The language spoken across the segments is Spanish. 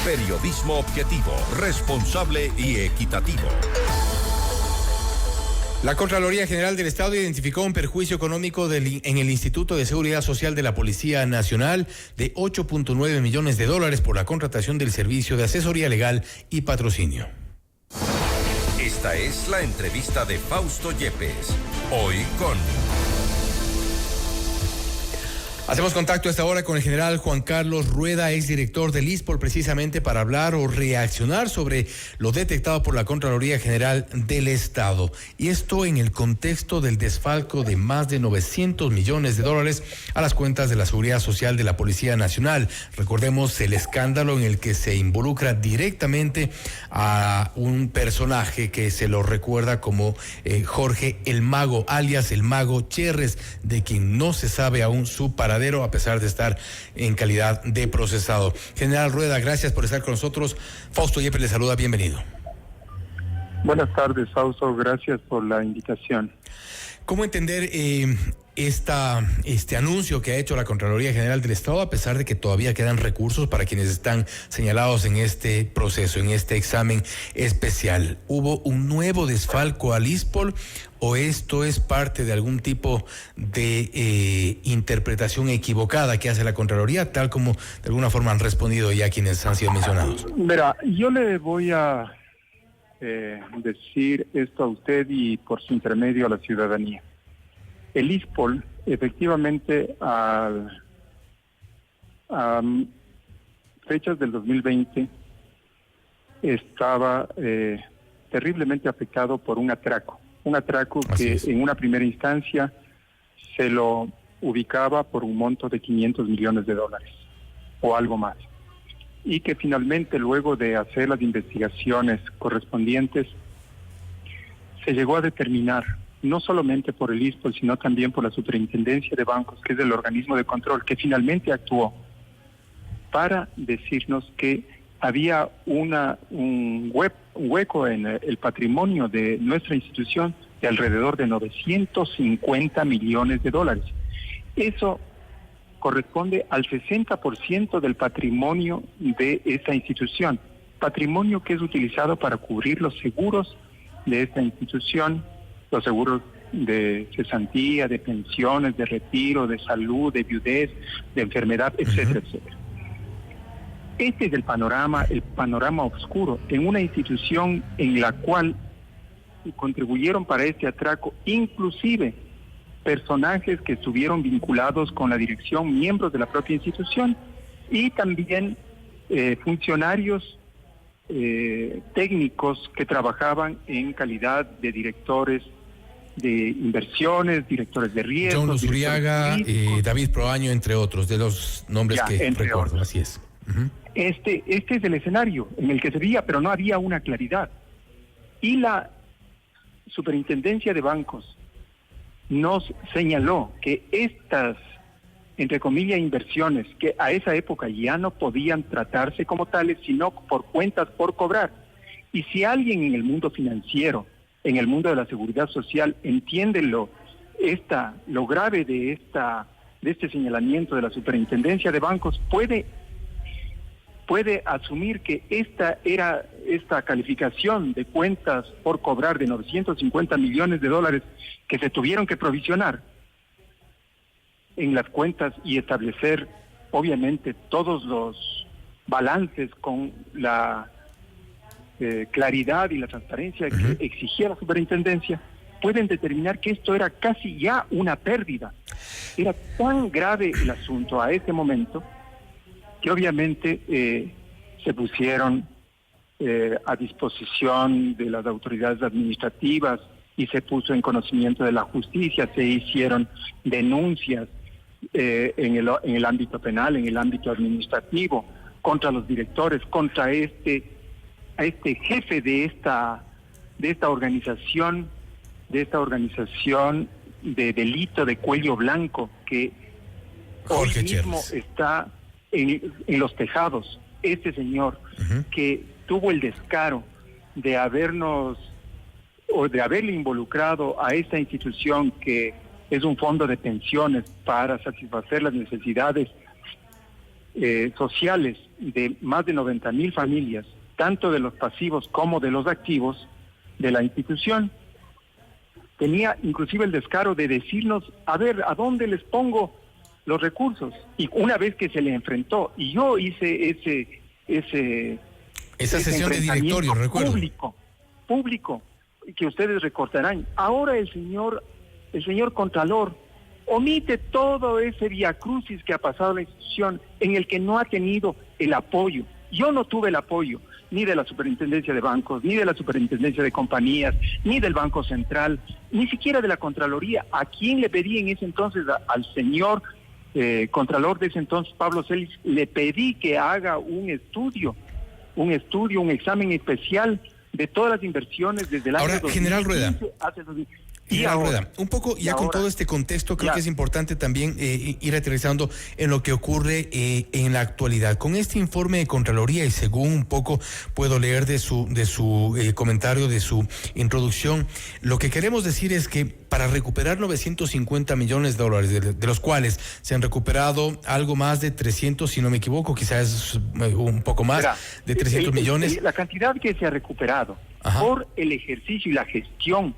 Periodismo objetivo, responsable y equitativo. La Contraloría General del Estado identificó un perjuicio económico en el Instituto de Seguridad Social de la Policía Nacional de $8.9 millones por la contratación del servicio de asesoría legal y patrocinio. Esta es la entrevista de Fausto Yepes, hoy con... Hacemos contacto a esta hora con el general Juan Carlos Rueda, exdirector del ISPOL, precisamente para hablar o reaccionar sobre lo detectado por la Contraloría General del Estado. Y esto en el contexto del desfalco de más de $900 millones a las cuentas de la Seguridad Social de la Policía Nacional. Recordemos el escándalo en el que se involucra directamente a un personaje que se lo recuerda como Jorge el Mago, alias el Mago Cherres, de quien no se sabe aún su paradero, a pesar de estar en calidad de procesado. General Rueda, gracias por estar con nosotros. Fausto Yepes le saluda, bienvenido. Buenas tardes, Fausto, gracias por la invitación. ¿Cómo entender este anuncio que ha hecho la Contraloría General del Estado, a pesar de que todavía quedan recursos para quienes están señalados en este proceso, en este examen especial? ¿Hubo un nuevo desfalco al ISPOL o esto es parte de algún tipo de interpretación equivocada que hace la Contraloría, tal como de alguna forma han respondido ya quienes han sido mencionados? Verá, yo le voy a decir esto a usted y por su intermedio a la ciudadanía. El ISPOL, efectivamente, a fechas del 2020, estaba terriblemente afectado por un atraco que en una primera instancia se lo ubicaba por un monto de $500 millones o algo más, y que finalmente, luego de hacer las investigaciones correspondientes, se llegó a determinar, no solamente por el ISPOL, sino también por la Superintendencia de Bancos, que es el organismo de control, que finalmente actuó para decirnos que había un hueco en el patrimonio de nuestra institución de alrededor de $950 millones. Eso corresponde al 60% del patrimonio de esta institución, patrimonio que es utilizado para cubrir los seguros de esta institución, los seguros de cesantía, de pensiones, de retiro, de salud, de viudez, de enfermedad, etcétera, etcétera. Este es el panorama oscuro en una institución en la cual contribuyeron para este atraco, inclusive personajes que estuvieron vinculados con la dirección, miembros de la propia institución, y también funcionarios técnicos que trabajaban en calidad de directores de inversiones, directores de riesgos. John Luzuriaga, David Proaño, entre otros, de los nombres que recuerdo, así es. Este es el escenario en el que se veía, pero no había una claridad. Y la Superintendencia de Bancos nos señaló que estas, entre comillas, inversiones, que a esa época ya no podían tratarse como tales, sino por cuentas por cobrar. Y si alguien en el mundo financiero, en el mundo de la seguridad social, entiende lo grave de este señalamiento de la Superintendencia de Bancos, puede asumir que esta calificación de cuentas por cobrar de $950 millones que se tuvieron que provisionar en las cuentas y establecer, obviamente, todos los balances con la claridad y la transparencia que exigía la superintendencia, pueden determinar que esto era casi ya una pérdida. Era tan grave el asunto a ese momento que obviamente se pusieron a disposición de las autoridades administrativas y se puso en conocimiento de la justicia, se hicieron denuncias en el ámbito penal, en el ámbito administrativo, contra los directores, contra este jefe de esta organización de delito de cuello blanco que Jorge hoy mismo Cherres está en los tejados. Este señor que tuvo el descaro de haberle involucrado a esta institución que es un fondo de pensiones para satisfacer las necesidades sociales de más de 90,000 familias, tanto de los pasivos como de los activos de la institución. Tenía inclusive el descaro de decirnos, a ver, ¿a dónde les pongo los recursos? Y una vez que se le enfrentó, y yo hice esa sesión de directorio, recuerdo. Público, que ustedes recordarán. Ahora el señor Contralor omite todo ese viacrucis que ha pasado la institución, en el que no ha tenido el apoyo. Yo no tuve el apoyo ni de la Superintendencia de Bancos, ni de la Superintendencia de Compañías, ni del Banco Central, ni siquiera de la Contraloría. ¿A quién le pedí en ese entonces? Al señor Contralor de ese entonces, Pablo Celis, le pedí que haga un examen especial de todas las inversiones desde el año 2015 General Rueda. hace 2000. General Rueda, un poco ya con todo este contexto, creo que es importante también ir aterrizando en lo que ocurre en la actualidad. Con este informe de Contraloría, y según un poco puedo leer de su comentario, de su introducción, lo que queremos decir es que para recuperar 950 millones de dólares, de los cuales se han recuperado algo más de 300, si no me equivoco, quizás un poco más de 300 millones. La cantidad que se ha recuperado por el ejercicio y la gestión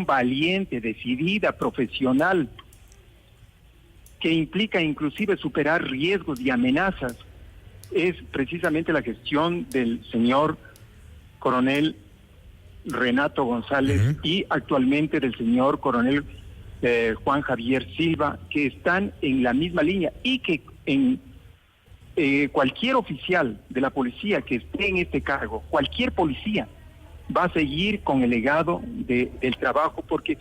valiente, decidida, profesional, que implica inclusive superar riesgos y amenazas, es precisamente la gestión del señor coronel Renato González y actualmente del señor coronel Juan Javier Silva, que están en la misma línea, y que cualquier oficial de la policía que esté en este cargo, cualquier policía, va a seguir con el legado del trabajo, porque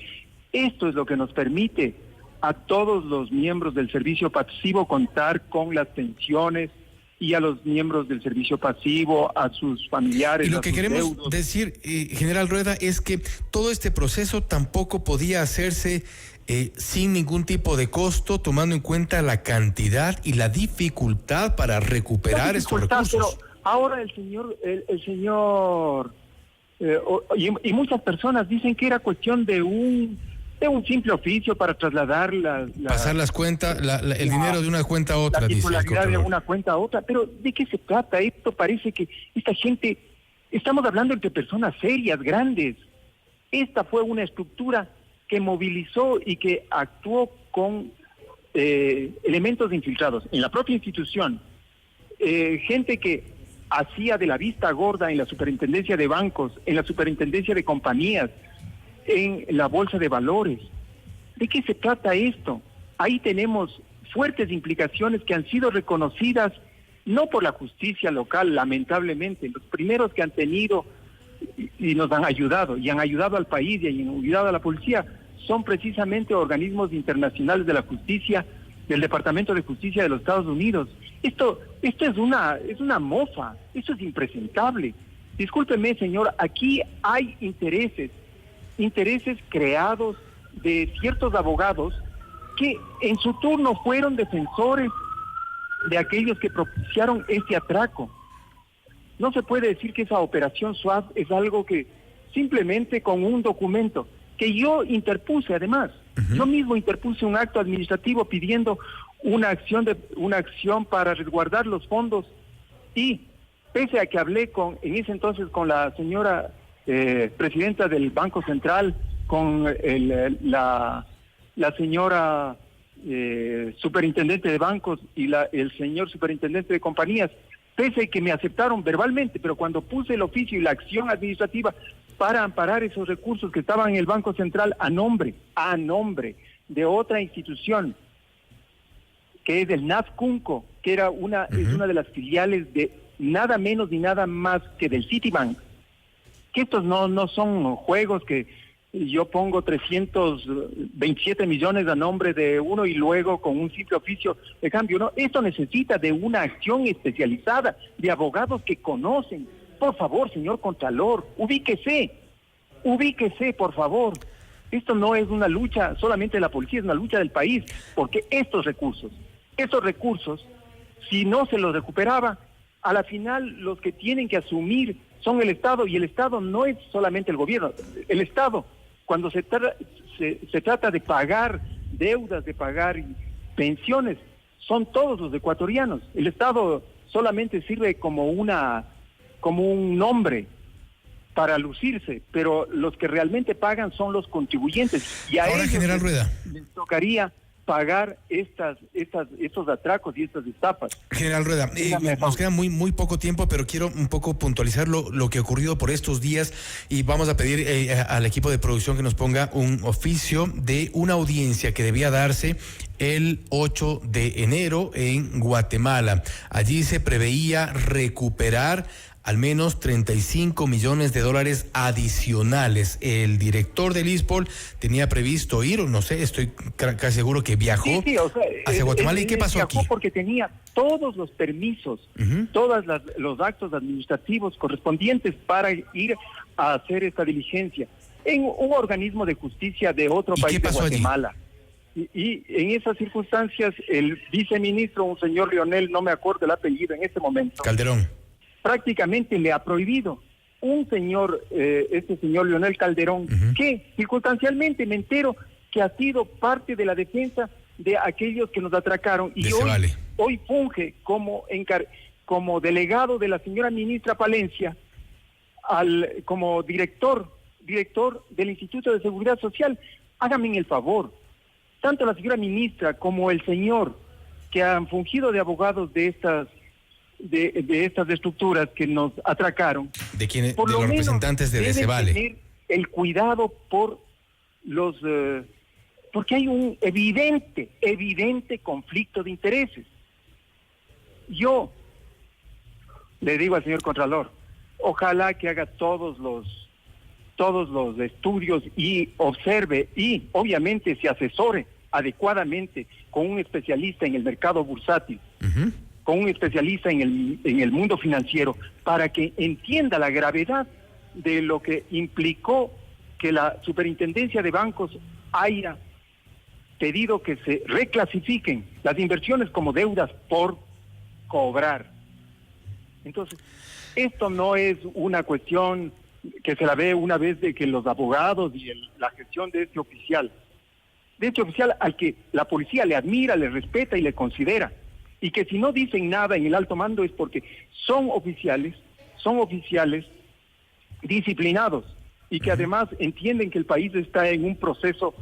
esto es lo que nos permite a todos los miembros del servicio pasivo contar con las pensiones, y a los miembros del servicio pasivo, a sus familiares. Y lo que queremos decir, General Rueda, es que todo este proceso tampoco podía hacerse sin ningún tipo de costo, tomando en cuenta la cantidad y la dificultad para recuperar estos recursos. Pero ahora el señor y muchas personas dicen que era cuestión de un simple oficio para trasladar pasar las cuentas, el dinero de una cuenta a otra, la titularidad de una cuenta a otra. Pero ¿de qué se trata? Esto parece que esta gente, estamos hablando entre personas serias, grandes. Esta fue una estructura que movilizó y que actuó con elementos infiltrados en la propia institución, gente que hacía de la vista gorda en la Superintendencia de Bancos, en la Superintendencia de Compañías, en la Bolsa de Valores. ¿De qué se trata esto? Ahí tenemos fuertes implicaciones que han sido reconocidas no por la justicia local, lamentablemente. Los primeros que han tenido y nos han ayudado, y han ayudado al país y han ayudado a la policía, son precisamente organismos internacionales de la justicia, del Departamento de Justicia de los Estados Unidos. Esto es una mofa, esto es impresentable. Discúlpeme, señor, aquí hay intereses creados de ciertos abogados que en su turno fueron defensores de aquellos que propiciaron este atraco. No se puede decir que esa operación SWAT es algo que simplemente con un documento que yo interpuse, además, yo mismo interpuse un acto administrativo pidiendo una acción para resguardar los fondos, y pese a que hablé en ese entonces con la señora presidenta del Banco Central, con la señora superintendente de bancos y el señor superintendente de compañías, pese a que me aceptaron verbalmente, pero cuando puse el oficio y la acción administrativa para amparar esos recursos que estaban en el Banco Central a nombre de otra institución, que es el NAFCUNCO, que era es una de las filiales de nada menos ni nada más que del Citibank, que estos no son juegos que yo pongo 327 millones a nombre de uno y luego con un simple oficio de cambio. No, esto necesita de una acción especializada, de abogados que conocen. Por favor, señor Contralor, ubíquese, por favor. Esto no es una lucha solamente de la policía, es una lucha del país, porque estos recursos, si no se los recuperaba, a la final los que tienen que asumir son el Estado, y el Estado no es solamente el gobierno. El Estado, cuando se trata de pagar deudas, de pagar pensiones, son todos los ecuatorianos. El Estado solamente sirve como un nombre para lucirse, pero los que realmente pagan son los contribuyentes. Y a Ahora, ellos general Rueda, les tocaría pagar estos atracos y estas estafas. General Rueda, nos queda muy poco tiempo, pero quiero un poco puntualizar lo que ha ocurrido por estos días y vamos a pedir al equipo de producción que nos ponga un oficio de una audiencia que debía darse el 8 de enero en Guatemala. Allí se preveía recuperar al menos 35 millones de dólares adicionales. El director del ISPOL tenía previsto ir, o no sé, estoy casi seguro que viajó hacia Guatemala. ¿Y qué pasó aquí? Porque tenía todos los permisos, todos los actos administrativos correspondientes para ir a hacer esta diligencia en un organismo de justicia de otro país de Guatemala. Y en esas circunstancias, el viceministro, un señor Leonel, no me acuerdo el apellido en este momento, Calderón, prácticamente le ha prohibido este señor Leonel Calderón, que circunstancialmente me entero que ha sido parte de la defensa de aquellos que nos atracaron y hoy funge como delegado de la señora ministra Palencia, como director del Instituto de Seguridad Social. Háganme el favor, tanto la señora ministra como el señor que han fungido de abogados de estas estructuras que nos atracaron, de los representantes de Decevale, tener el cuidado por porque hay un evidente conflicto de intereses. Yo le digo al señor Contralor, ojalá que haga todos los estudios y observe y obviamente se asesore adecuadamente con un especialista en el mercado bursátil, con un especialista en el mundo financiero, para que entienda la gravedad de lo que implicó que la Superintendencia de Bancos haya pedido que se reclasifiquen las inversiones como deudas por cobrar. Entonces, esto no es una cuestión que se la ve una vez de que los abogados y la gestión de este oficial al que la policía le admira, le respeta y le considera, y que si no dicen nada en el alto mando es porque son oficiales disciplinados y que además entienden que el país está en un proceso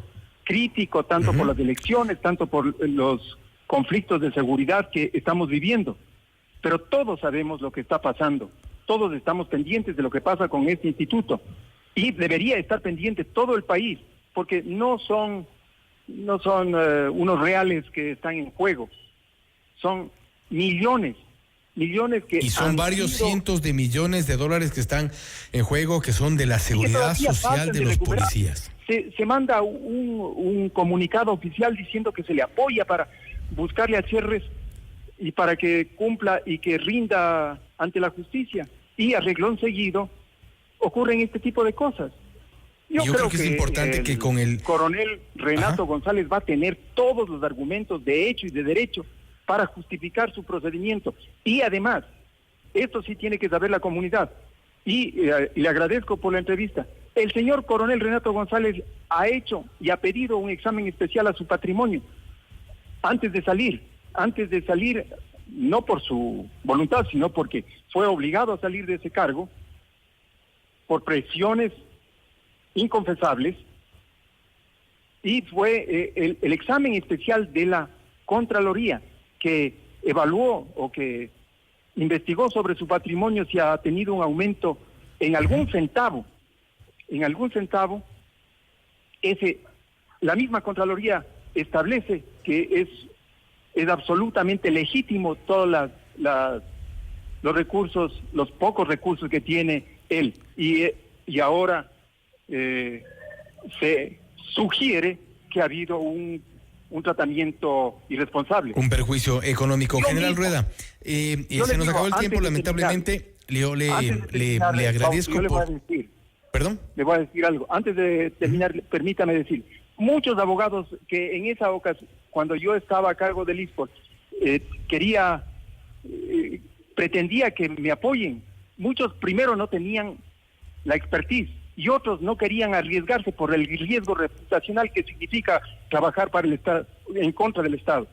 crítico, tanto por las elecciones, tanto por los conflictos de seguridad que estamos viviendo. Pero todos sabemos lo que está pasando, todos estamos pendientes de lo que pasa con este instituto y debería estar pendiente todo el país, porque no son unos reales que están en juego, son millones que... Y son varios cientos de millones de dólares que están en juego, que son de la seguridad social de los policías. Se manda un comunicado oficial diciendo que se le apoya para buscarle a cierres y para que cumpla y que rinda ante la justicia. Y a renglón seguido ocurren este tipo de cosas. Yo creo que es importante que con el coronel Renato González va a tener todos los argumentos de hecho y de derecho para justificar su procedimiento. Y además, esto sí tiene que saber la comunidad. Y le agradezco por la entrevista. El señor coronel Renato González ha hecho y ha pedido un examen especial a su patrimonio antes de salir, no por su voluntad, sino porque fue obligado a salir de ese cargo por presiones inconfesables, y fue el examen especial de la Contraloría que evaluó o que investigó sobre su patrimonio si ha tenido un aumento en algún centavo, la misma Contraloría establece que es absolutamente legítimo todos los recursos, los pocos recursos que tiene él, y ahora se sugiere que ha habido un tratamiento irresponsable. Un perjuicio económico. General Rueda, se nos acabó el tiempo, lamentablemente. Le agradezco. Yo le voy a decir, ¿perdón? Le voy a decir algo. Antes de terminar, permítame decir, muchos abogados que en esa ocasión, cuando yo estaba a cargo del ISPOL, pretendía que me apoyen. Muchos primero no tenían la expertise y otros no querían arriesgarse por el riesgo reputacional que significa trabajar para el Estado, en contra del Estado.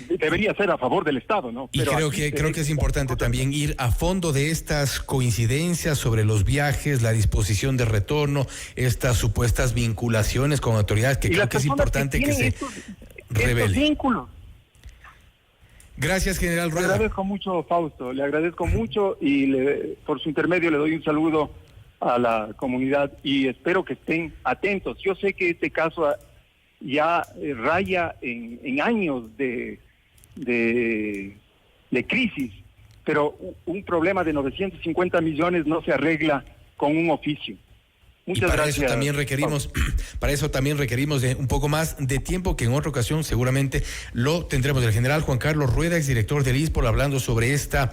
debería ser a favor del Estado, ¿no? Y creo que es importante también ir a fondo de estas coincidencias sobre los viajes, la disposición de retorno, estas supuestas vinculaciones con autoridades, que creo que es importante que se revele. Estos vínculos. Gracias, general Rueda. Le agradezco mucho, Fausto, le agradezco mucho y por su intermedio le doy un saludo a la comunidad y espero que estén atentos. Yo sé que este caso ya raya en años de crisis, pero un problema de 950 millones no se arregla con un oficio. Muchas gracias. Para eso también requerimos de un poco más de tiempo, que en otra ocasión seguramente lo tendremos. El general Juan Carlos Rueda, exdirector del ISPOL, hablando sobre esta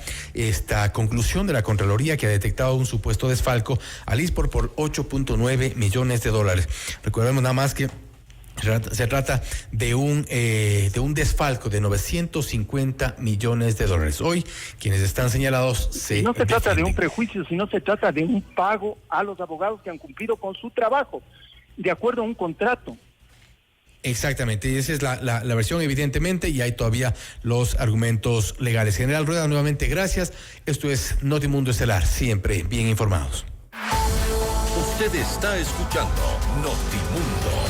conclusión de la Contraloría, que ha detectado un supuesto desfalco al ISPOL por 8.9 millones de dólares. Recordemos nada más que se trata de un desfalco de 950 millones de dólares. Hoy, quienes están señalados no se trata de un prejuicio, sino se trata de un pago a los abogados que han cumplido con su trabajo, de acuerdo a un contrato. Exactamente, y esa es la versión, evidentemente, y hay todavía los argumentos legales. General Rueda, nuevamente gracias. Esto es Notimundo Estelar, siempre bien informados. Usted está escuchando Notimundo.